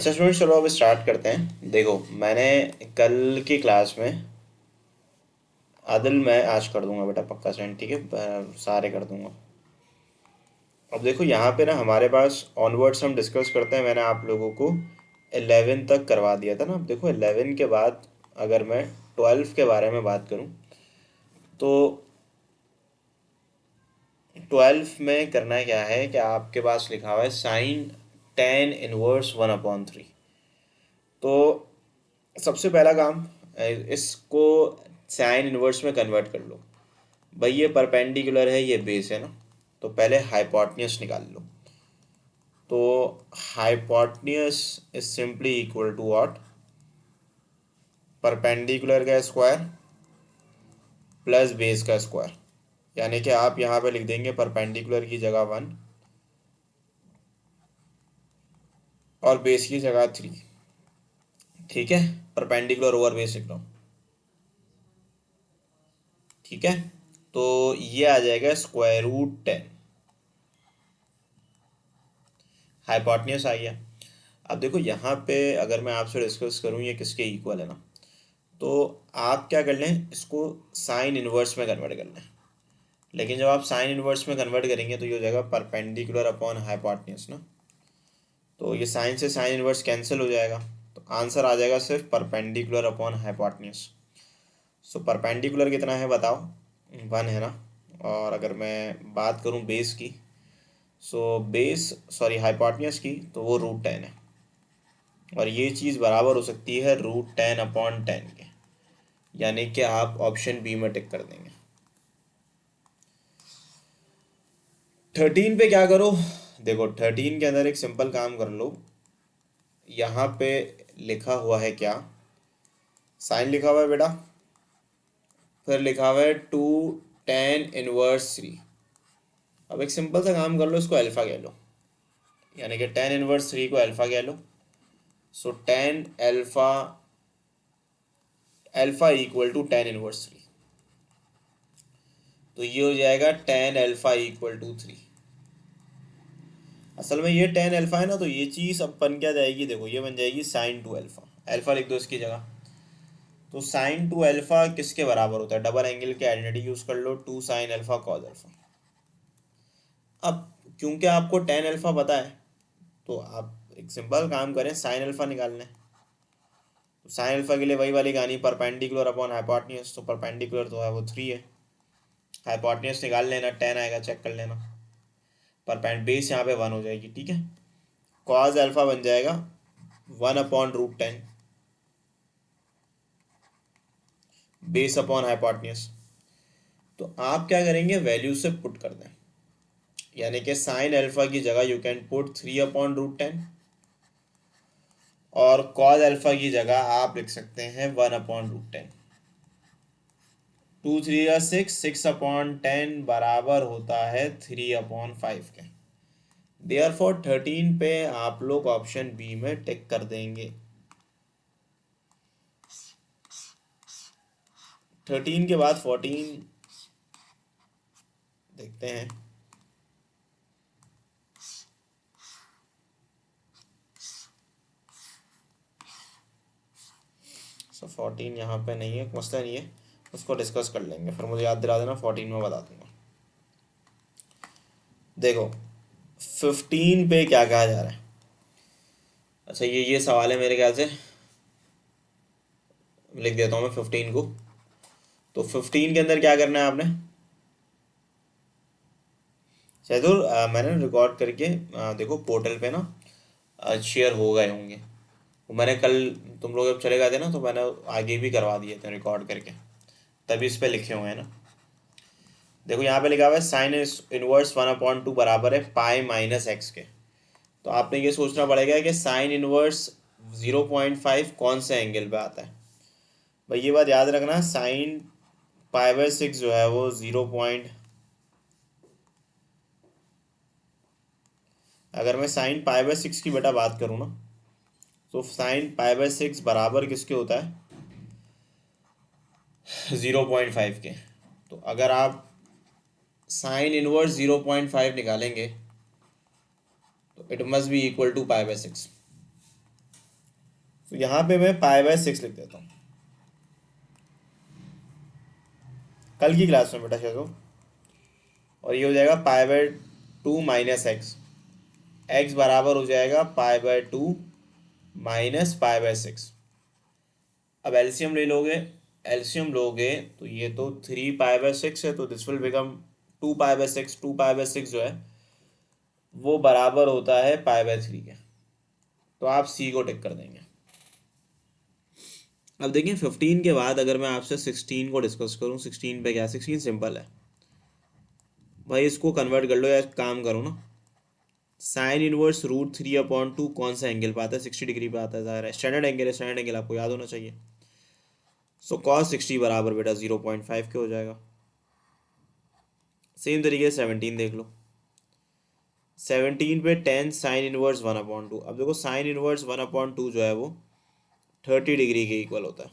अच्छा स्टूडेंट, चलो अब स्टार्ट करते हैं। देखो, मैंने कल की क्लास में आदिल मैं आज कर दूंगा बेटा, पक्का सेंड, ठीक है? सारे कर दूंगा। अब देखो यहाँ पे ना हमारे पास ऑनवर्ड्स हम डिस्कस करते हैं। मैंने आप लोगों को 11 तक करवा दिया था ना। अब देखो 11 के बाद अगर मैं 12 के बारे में बात करूँ तो 12 में करना क्या है कि आपके पास लिखा हुआ है साइन टेन इनवर्स 1/3। तो सबसे पहला काम, इसको साइन इनवर्स में कन्वर्ट कर लो। भाई ये परपेंडिकुलर है, ये बेस है ना, तो पहले हाइपोटेन्यूस निकाल लो। तो hypotenuse is simply equal to what? Perpendicular का स्क्वायर प्लस बेस का स्क्वायर। यानी कि आप यहाँ पे लिख देंगे परपेंडिकुलर की जगह 1 और बेस की जगह 3। ठीक है, परपेंडिकुलर ओवर बेस लिख लो। ठीक है, तो ये आ जाएगा स्क्वायर रूट 10। हाइपोटेन्यूस आ गया। अब देखो यहाँ पे अगर मैं आपसे डिस्कस करूँ ये किसके इक्वल है ना, तो आप क्या कर लें, इसको साइन इनवर्स में कन्वर्ट कर लें। लेकिन जब आप साइन इनवर्स में कन्वर्ट करेंगे तो ये हो जाएगा परपेंडिकुलर अपॉन हाइपोटेन्यूस ना। तो ये साइन से साइन इनवर्स कैंसिल हो जाएगा, तो आंसर आ जाएगा सिर्फ perpendicular upon hypotenuse. So perpendicular कितना है बताओ? 1 है ना। और अगर मैं बात करूँ बेस की, सो बेस सॉरी हाइपोटेन्यूस की, तो वो रूट 10 है। और ये चीज़ बराबर हो सकती है रूट 10/10 के। यानी कि आप ऑप्शन बी में टिक कर देंगे। 13 पे क्या करो? देखो 13 के अंदर एक सिंपल काम कर लो। यहाँ पे लिखा हुआ है क्या? साइन लिखा हुआ है बेटा, फिर लिखा हुआ है 2 tan−1 3। अब एक सिंपल सा काम कर लो, इसको अल्फा कह लो। यानी कि tan−1 3 को अल्फा कह लो। So tan alpha alpha equal to tan−1 3। तो ये हो जाएगा tan α = 3। असल में ये tan α है ना, तो ये चीज़ अब बन क्या जाएगी? देखो ये बन जाएगी sin 2α। अल्फा लिख दो इसकी जगह। तो sin 2α किसके बराबर होता है? डबल एंगल के आइडेंटिटी यूज कर लो, 2 sin α cos α। अब क्योंकि आपको tan α पता है, तो आप एक सिंपल काम करें, sin α निकाल लें। तो sin α के लिए वही वाली कहानी, परपेंडिकुलर अपॉन हाइपोटेन्यूस। तो परपेंडिकुलर तो है वो 3 है, हाइपोटेन्यूस निकाल लेना, 10 आएगा, चेक कर लेना। पर बेस यहाँ पे 1 हो जाएगी। ठीक है, cos α बन जाएगा 1/√10 बेस अपॉन हाइपोटेन्यूस। तो आप क्या करेंगे, वैल्यू से पुट कर दें। यानी कि साइन अल्फा की जगह यू कैन पुट 3/√10 और कॉज अल्फा की जगह आप लिख सकते हैं 1/√10। 2 3 6, 6/10 बराबर होता है 3/5 के। देयरफॉर 13 पे आप लोग ऑप्शन बी में टिक कर देंगे। 13 के बाद 14 देखते हैं। सो 14 यहाँ पे नहीं है, मसला नहीं है, उसको डिस्कस कर लेंगे, फिर मुझे याद दिला देना, 14 में बता दूंगा। देखो 15 पे क्या कहा जा रहा है? अच्छा ये सवाल है मेरे ख्याल से, लिख देता हूँ मैं 15 को। तो 15 के अंदर क्या करना है आपने? शहदुल मैंने रिकॉर्ड करके देखो पोर्टल पे ना शेयर हो गए होंगे। वो मैंने कल, तुम लोग जब चले गए थे ना, तो मैंने आगे भी करवा दिए थे रिकॉर्ड करके, तभी इस पे लिखे हुए हैं ना। देखो यहाँ पे लिखा हुआ है साइन इनवर्स 1/2 बराबर है π-x के। तो आपने ये सोचना पड़ेगा कि साइन इनवर्स 0.5 कौन से एंगल पे आता है। भाई ये बात याद रखना, साइन π/6 जो है वो 0 पॉइंट, अगर मैं साइन π/6 की बेटा बात करूँ ना, तो साइन π/6 बराबर किसके होता है? 0.5 के। तो अगर आप साइन इनवर्स 0.5 निकालेंगे तो it must be equal to π/6। तो यहाँ पे मैं पाई/6 लिख देता हूँ कल की क्लास में बेटा चलो। और ये हो जाएगा पाई/2 माइनस एक्स। एक्स बराबर हो जाएगा पाई/2 माइनस पाई/6। अब एलसीएम ले लोगे, एलसीएम लोगे तो ये तो 3 पाई/6 है, तो दिस विल बिकम 2 पाई/6। 2 पाई/6 जो है वो बराबर होता है पाई/3 के। तो आप सी को टिक कर देंगे। अब देखिए 15 के बाद अगर मैं आपसे 16 को डिस्कस करूँ, 16 पे क्या, 16 सिंपल है भाई, इसको कन्वर्ट कर लो या काम करो ना। साइन इनवर्स √3/2 कौन सा एंगल पे आता है? 60 डिग्री पे आता है, ज़ाहिर है स्टैंडर्ड एंगल है, स्टैंडर्ड एंगल आपको याद होना चाहिए। सो कॉस 60 बराबर बेटा 0.5 के हो जाएगा। सेम तरीके से 17 देख लो। 17 पे 10 साइन इनवर्स 1/2। अब देखो साइन इनवर्स 1/2 जो है वो 30 डिग्री के इक्वल होता है।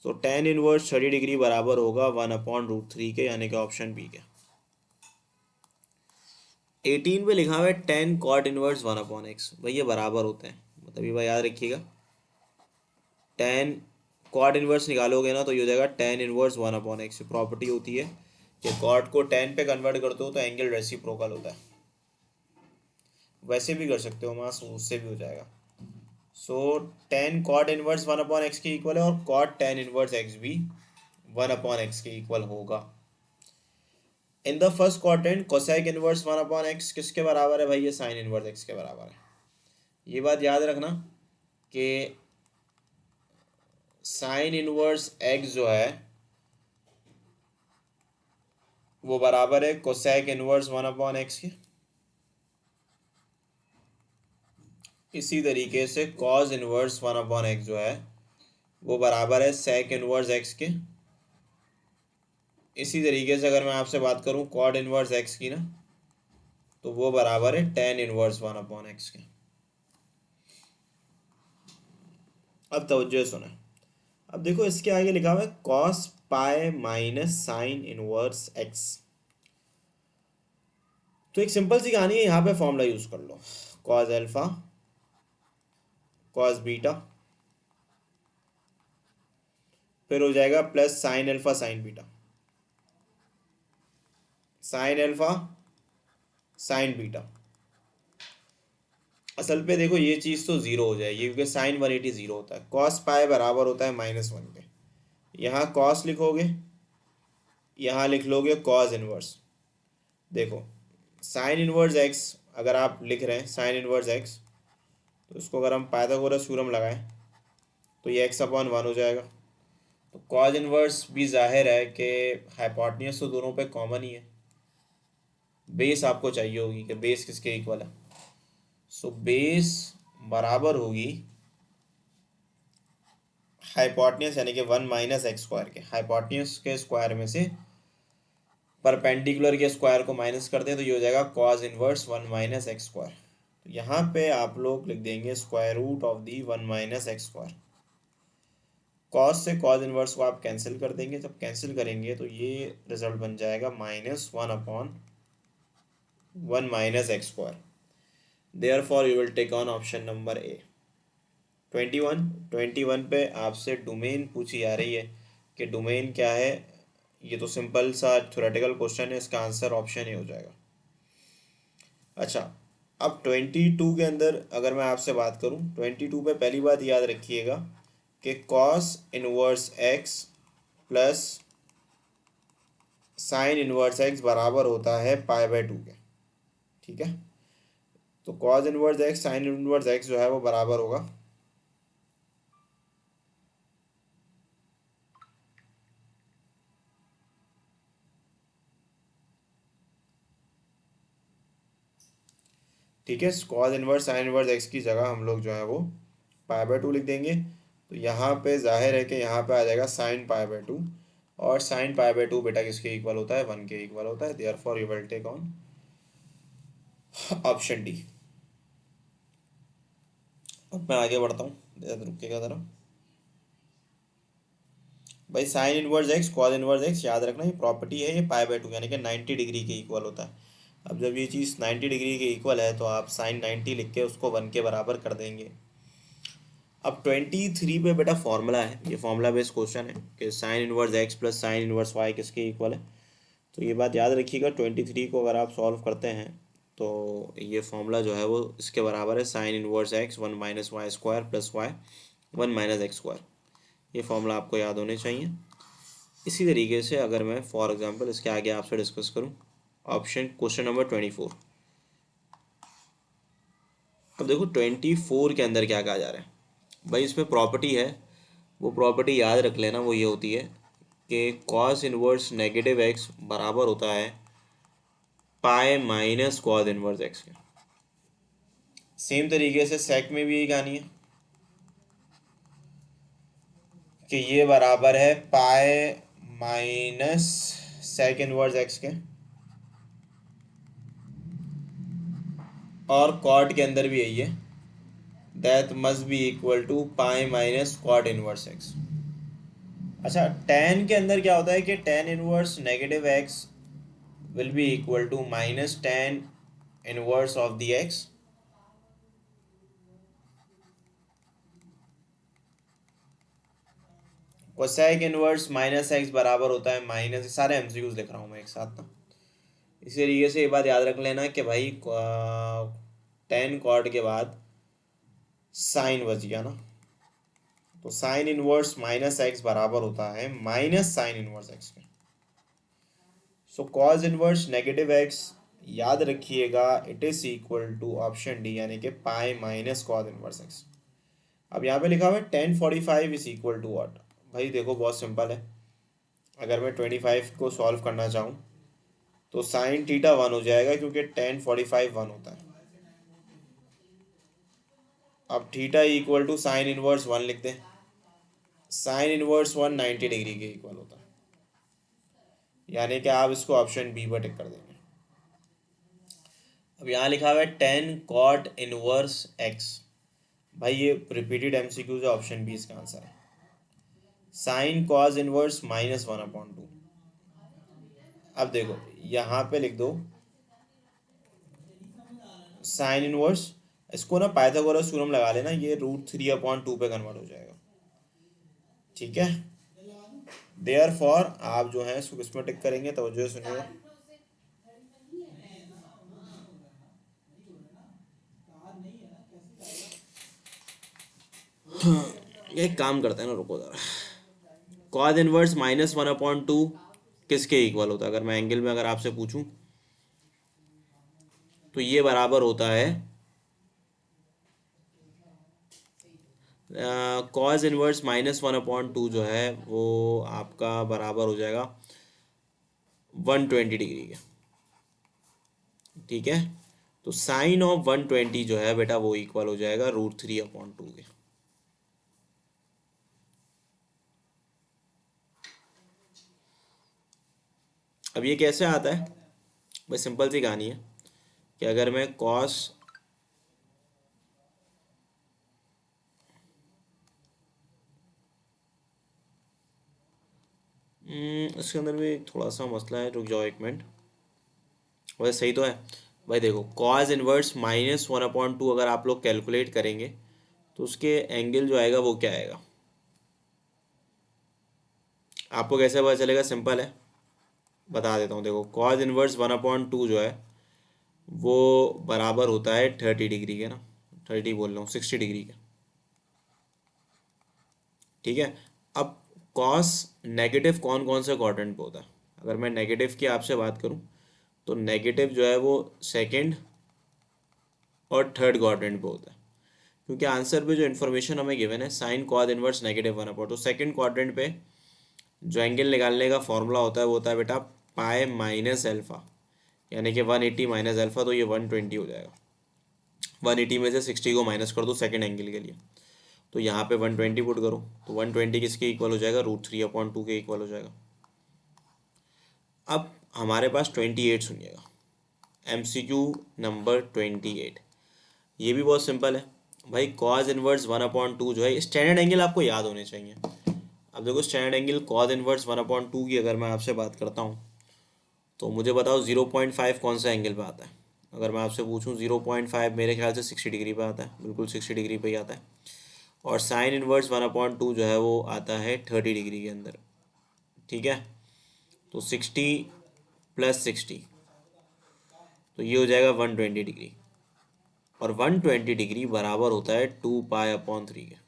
सो टेन इनवर्स 30 डिग्री बराबर होगा 1/√3 के, यानी कि ऑप्शन बी के। 18 पे लिखा हुआ है 10 कॉट इनवर्स 1/x। भाई ये बराबर होते हैं, मतलब ये बात याद रखिएगा। 10 कॉट इनवर्स निकालोगे ना तो ये हो जाएगा 10 इनवर्स 1/x। प्रॉपर्टी होती है कि कॉट को 10 पे कन्वर्ट करते हो तो एंगल रेसिप्रोकल होता है। वैसे भी कर सकते हो मास, उससे भी हो जाएगा। सो 10 कॉट इनवर्स 1/x के इक्वल है, और कॉट 10 इनवर्स x भी 1/x के इक्वल होगा। In the first quadrant cosec inverse 1/x किसके बराबर है? भाई ये साइन इनवर्स x के बराबर है। ये बात याद रखना कि साइन इनवर्स x जो है वो बराबर है कोसेक इनवर्स 1/x के। इसी तरीके से कॉस इनवर्स 1/x जो है वो बराबर है सेक इनवर्स x के। इसी तरीके से अगर मैं आपसे बात करूं कॉड इनवर्स x की ना, तो वो बराबर है टेन इनवर्स 1/x के। अब तवज्जो सुने। अब देखो इसके आगे लिखा हुआ है cos pi minus sine inverse x। तो एक सिंपल सी कहानी है, यहाँ पे फॉर्मूला यूज कर लो। कॉस अल्फा कॉस बीटा, फिर हो जाएगा plus sine alpha sign beta, sine alpha sign beta. असल पे देखो ये चीज़ तो ज़ीरो हो जाएगी क्योंकि साइन 180 ज़ीरो होता है। कॉस पाई बराबर होता है -1 के। यहाँ कॉस लिखोगे, यहाँ लिख लोगे कॉस इनवर्स। देखो साइन इनवर्स एक्स अगर आप लिख रहे हैं साइन इनवर्स एक्स, तो इसको अगर हम पाइथागोरस थ्योरम लगाएं तो ये x/1 हो जाएगा। तो कॉस इनवर्स भी जाहिर है कि हाइपोटेन्यूज तो दोनों पे कॉमन ही है। बेस आपको चाहिए होगी कि बेस किसके इक्वल है। सो बेस बराबर होगी हाइपोटेन्यूज यानी कि 1 - x² के। हाइपोटेन्यूज के स्क्वायर में से परपेंडिकुलर के स्क्वायर को माइनस कर दें तो ये हो जाएगा कॉस इनवर्स 1 - x²। तो यहाँ पे आप लोग लिख देंगे square root of the 1 - x²। Cos से कॉस इनवर्स को आप कैंसिल कर देंगे, जब कैंसिल करेंगे तो ये रिजल्ट बन जाएगा -1/(1 - x²). Therefore you will take on option number A. 21 पे आपसे डोमेन पूछी जा रही है कि डोमेन क्या है। ये तो सिंपल सा थ्योरेटिकल क्वेश्चन है, इसका आंसर ऑप्शन ए हो जाएगा। अच्छा, अब 22 के अंदर अगर मैं आपसे बात करूं, 22 पे पहली बात याद रखिएगा कि cos inverse x plus sine inverse x बराबर होता है पाई/2 के। ठीक है, तो cos inverse x sign inverse x जो है वो बराबर होगा ठीक है। Cos inverse sine inverse x की जगह हम लोग जो है वो पाई/2 लिख देंगे। तो यहाँ पे जाहिर है कि यहाँ पे आ जाएगा साइन पाई/2, और साइन पाई/2 बेटा किसके इक्वल होता है? 1 के इक्वल होता है। Therefore you will take on option D. अब मैं आगे बढ़ता हूँ, रुकिएगा ज़रा भाई। Sine inverse x cos inverse x याद रखना ये प्रॉपर्टी है, ये पाई/2 यानी कि 90 डिग्री के इक्वल होता है। अब जब ये चीज़ 90 डिग्री के इक्वल है तो आप साइन 90 लिख के उसको 1 के बराबर कर देंगे। अब 23 पे बेटा फॉर्मूला है, ये फॉर्मूला बेस्ड क्वेश्चन है कि sine inverse x plus sine inverse y किसके इक्वल है। तो ये बात याद रखिएगा, 23 को अगर आप सॉल्व करते हैं तो ये फॉर्मूला जो है वो इसके बराबर है, sine inverse x 1 - y² plus y 1 - x²। ये फॉर्मूला आपको याद होने चाहिए। इसी तरीके से अगर मैं फॉर एग्जांपल इसके आगे आपसे डिस्कस करूं, ऑप्शन क्वेश्चन नंबर 24। अब देखो 24 के अंदर क्या कहा जा रहा है भाई, इसमें प्रॉपर्टी है, वो प्रॉपर्टी याद रख लेना, वो ये होती है कि कॉस इनवर्स नेगेटिव एक्स बराबर होता है pi minus cos inverse x के। सेम तरीके से सेक में भी यही कहानी है कि ये बराबर है pi minus sec inverse x के, और कॉट के अंदर भी यही है, that must be equal to pi minus cot inverse x. अच्छा, टेन के अंदर क्या होता है कि tan inverse negative x will be equal to minus tan inverse of the x, cosec inverse minus x बराबर होता है माइनस, सारे एमसीक्यूज लिख रहा हूँ मैं एक साथ ना। इसी तरीके से ये बात याद रख लेना कि भाई टेन कॉट के बाद साइन बच गया ना, तो साइन इनवर्स माइनस एक्स बराबर होता है माइनस साइन इनवर्स एक्स के। So cos inverse negative x याद रखिएगा, it is equal to option D यानी कि pi minus cos inverse x. अब यहाँ पे लिखा हुआ है 1045 इज इक्वल टू व्हाट। भाई देखो बहुत सिंपल है, अगर मैं 25 को सॉल्व करना चाहूँ तो साइन थीटा 1 हो जाएगा क्योंकि 1045 1 होता है। अब theta equal to sine inverse 1 लिख दें, साइन इनवर्स 1 90 डिग्री के इक्वल होता है, यानी कि आप इसको ऑप्शन बी पर टिक कर देंगे। अब यहाँ लिखा हुआ है 10 कॉट इनवर्स एक्स, भाई ये रिपीटेड एमसीक्यूज है, ऑप्शन बी इसका आंसर है। Sign cause inverse -1/2। अब देखो यहाँ पे लिख दो साइन इनवर्स, इसको ना पाइथागोरस थ्योरम लगा लेना, ये √3/2 पे कन्वर्ट हो जाएगा, ठीक है। देयर फॉर आप जो है इसको किसमें टिक करेंगे, तवज्जो से सुनिएगा। एक काम करते हैं ना, रुको जरा, कॉज इनवर्स -1/2 किसके इक्वल होता है, अगर मैं एंगल में अगर आपसे पूछूं तो ये बराबर होता है कॉज इनवर्स -1/2 जो है वो आपका बराबर हो जाएगा 120 डिग्री के, ठीक है। तो साइन ऑफ 120 जो है बेटा वो इक्वल हो जाएगा √3/2 के। अब ये कैसे आता है भाई, सिंपल सी कहानी है कि अगर मैं कॉस इसके अंदर भी थोड़ा सा मसला है, रुक जाओ एक मिनट, वैसे सही तो है भाई। देखो कॉज इनवर्स -1/2 अगर आप लोग कैलकुलेट करेंगे तो उसके एंगल जो आएगा वो क्या आएगा, आपको कैसे पता चलेगा, सिंपल है, बता देता हूँ। देखो कॉज इनवर्स 1/2 जो है वो बराबर होता है 30 डिग्री के ना, 30 बोल रहा हूँ 60 डिग्री के, ठीक है। अब कॉस नेगेटिव कौन कौन से क्वाड्रेंट पे होता है, अगर मैं नेगेटिव की आपसे बात करूँ तो नेगेटिव जो है वो सेकंड और थर्ड क्वाड्रेंट पे होता है, क्योंकि आंसर पे जो इन्फॉर्मेशन हमें गिवन है साइन कॉज इनवर्स -1/2, तो सेकंड क्वाड्रेंट पे जो एंगल निकालने का फॉर्मूला होता है वो होता है बेटा पाई माइनस एल्फा, यानी कि 180 माइनस एल्फा, तो ये 120 हो जाएगा। 180 में से 60 को माइनस कर दो सेकंड एंगल के लिए, तो यहाँ पे 120 पुट करो, तो 120 किसके इक्वल हो जाएगा, √3/2 के इक्वल हो जाएगा। अब हमारे पास 28 सुनिएगा, MCQ नंबर 28, ये भी बहुत सिंपल है भाई। कॉज इनवर्स 1/2 जो है, स्टैंडर्ड एंगल आपको याद होने चाहिए। अब देखो स्टैंडर्ड एंगल कॉज इनवर्स 1/2 की अगर मैं आपसे बात करता हूँ तो मुझे बताओ 0.5 कौन सा एंगल पे आता है, अगर मैं आपसे पूछूं 0.5 मेरे ख्याल से 60 डिग्री पे आता है, बिल्कुल 60 डिग्री पे ही आता है। और साइन इनवर्स 1/2 जो है वो आता है 30 डिग्री के अंदर, ठीक है। तो 60 + 60, तो ये हो जाएगा 120 डिग्री, और 120 डिग्री बराबर होता है 2π/3 के।